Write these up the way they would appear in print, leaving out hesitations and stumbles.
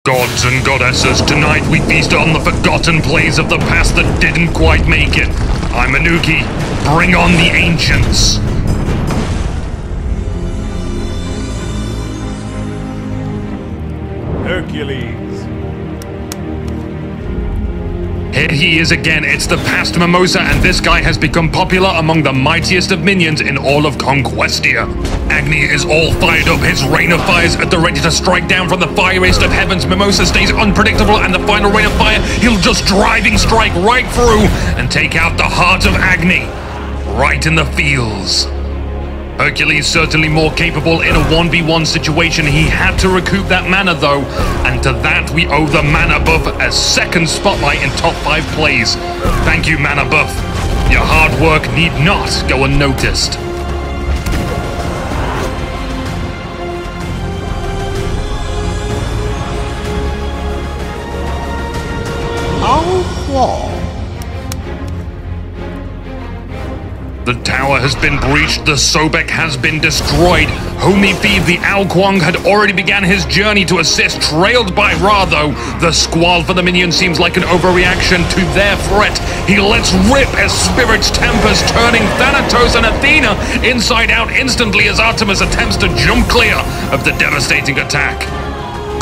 Gods and goddesses, tonight we feast on the forgotten plays of the past that didn't quite make it. I'm Anuki. Bring on the ancients. Hercules. Here he is again. It's the past Mimosa, and this guy has become popular among the mightiest of minions in all of Conquestia. Agni is all fired up, his rain of fires at the ready to strike down from the fieriest of heavens. Mimosa stays unpredictable, and the final rain of fire, he'll just driving strike right through and take out the heart of Agni, right in the feels. Hercules certainly more capable in a 1v1 situation. He had to recoup that mana though, and to that we owe the mana buff as second spotlight in top 5 plays. Thank you, mana buff. Your hard work need not go unnoticed. The tower has been breached, the Sobek has been destroyed. Homie Thief, the Ao Kuang, had already began his journey to assist, trailed by Ra though. The squall for the minion seems like an overreaction to their threat. He lets rip as Spirit's tempers, turning Thanatos and Athena inside out instantly as Artemis attempts to jump clear of the devastating attack.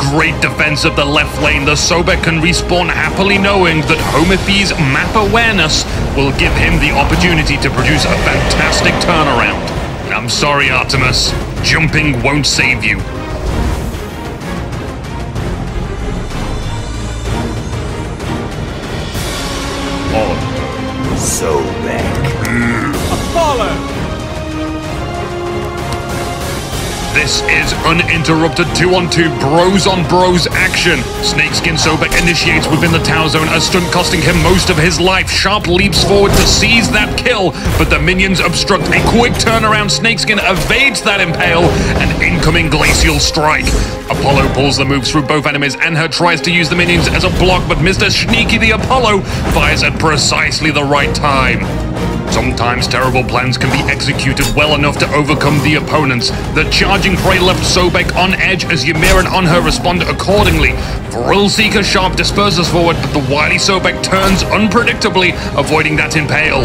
Great defense of the left lane. The Sobek can respawn happily knowing that Hometh's map awareness will give him the opportunity to produce a fantastic turnaround. I'm sorry, Artemis. Jumping won't save you. Sobek. Apollo! This is uninterrupted 2-on-2 bros-on-bros action. Snakeskin Sobek initiates within the tower zone, a stunt costing him most of his life. Sharp leaps forward to seize that kill, but the minions obstruct. A quick turnaround, Snakeskin evades that impale, an incoming glacial strike. Apollo pulls the moves through both enemies, and her tries to use the minions as a block, but Mr. Sneaky the Apollo fires at precisely the right time. Sometimes terrible plans can be executed well enough to overcome the opponents. The charging prey left Sobek on edge as Ymir and Anher respond accordingly. Thrill Seeker Sharp disperses forward, but the wily Sobek turns unpredictably, avoiding that impale.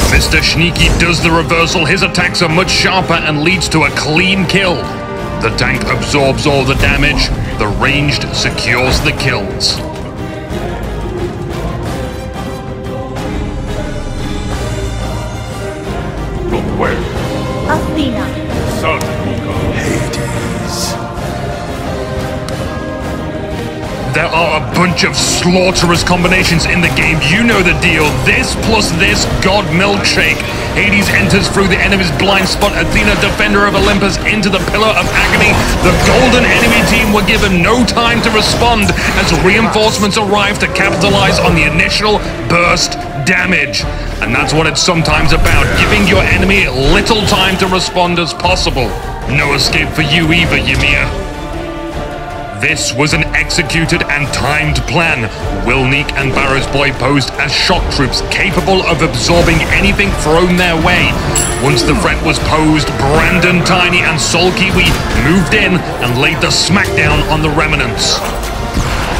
Mr. Sneaky does the reversal. His attacks are much sharper and leads to a clean kill. The tank absorbs all the damage. The ranged secures the kills. Where? Athena. Son. Hades. There are a bunch of slaughterous combinations in the game. You know the deal. This plus this God Milkshake. Hades enters through the enemy's blind spot. Athena, defender of Olympus, into the Pillar of Agony. The golden enemy team were given no time to respond as reinforcements arrive to capitalize on the initial burst damage. And that's what it's sometimes about, giving your enemy little time to respond as possible. No escape for you either, Ymir. This was an executed and timed plan. Wilneek and Barrow's Boy posed as shock troops capable of absorbing anything thrown their way. Once the threat was posed, Brandon, Tiny, and Soul Kiwi moved in and laid the smackdown on the remnants.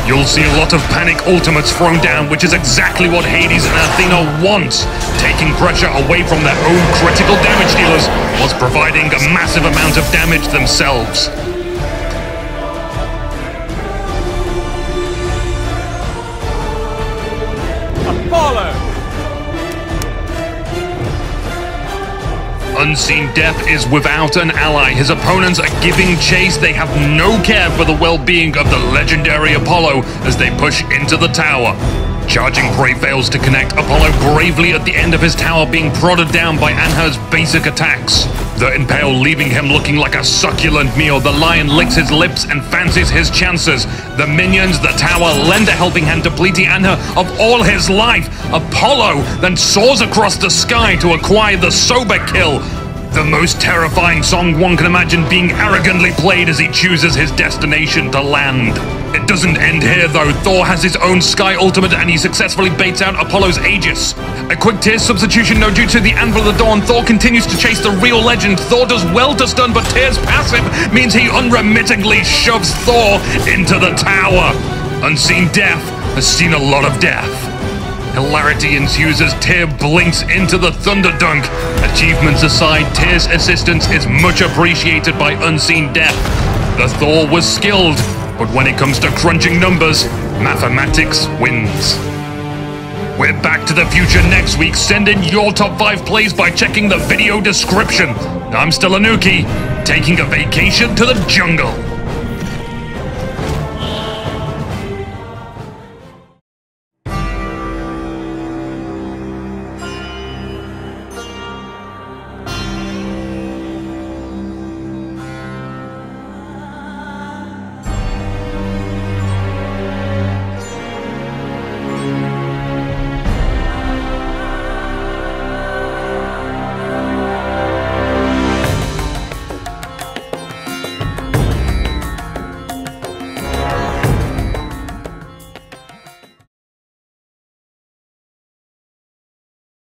You'll see a lot of panic ultimates thrown down, which is exactly what Hades and Athena want. Taking pressure away from their own critical damage dealers whilst providing a massive amount of damage themselves. Apollo! Unseen Death is without an ally. His opponents are giving chase. They have no care for the well-being of the legendary Apollo as they push into the tower. Charging Prey fails to connect. Apollo bravely at the end of his tower, being prodded down by Anher's basic attacks. The impale leaving him looking like a succulent meal. The lion licks his lips and fancies his chances. The minions, the tower, lend a helping hand to Pleaty Anher of all his life. Apollo then soars across the sky to acquire the Sobek kill. The most terrifying song one can imagine being arrogantly played as he chooses his destination to land. It doesn't end here though. Thor has his own Sky Ultimate and he successfully baits out Apollo's Aegis. A quick Tears substitution no due to the Anvil of the Dawn. Thor continues to chase the real legend. Thor does well to stun, but Tears' passive means he unremittingly shoves Thor into the tower. Unseen Death has seen a lot of death. Hilarity ensues as Tyr blinks into the Thunder Dunk. Achievements aside, Tyr's assistance is much appreciated by Unseen Death. The Thor was skilled, but when it comes to crunching numbers, mathematics wins. We're back to the future next week. Send in your top 5 plays by checking the video description. I'm still Anuki, taking a vacation to the jungle.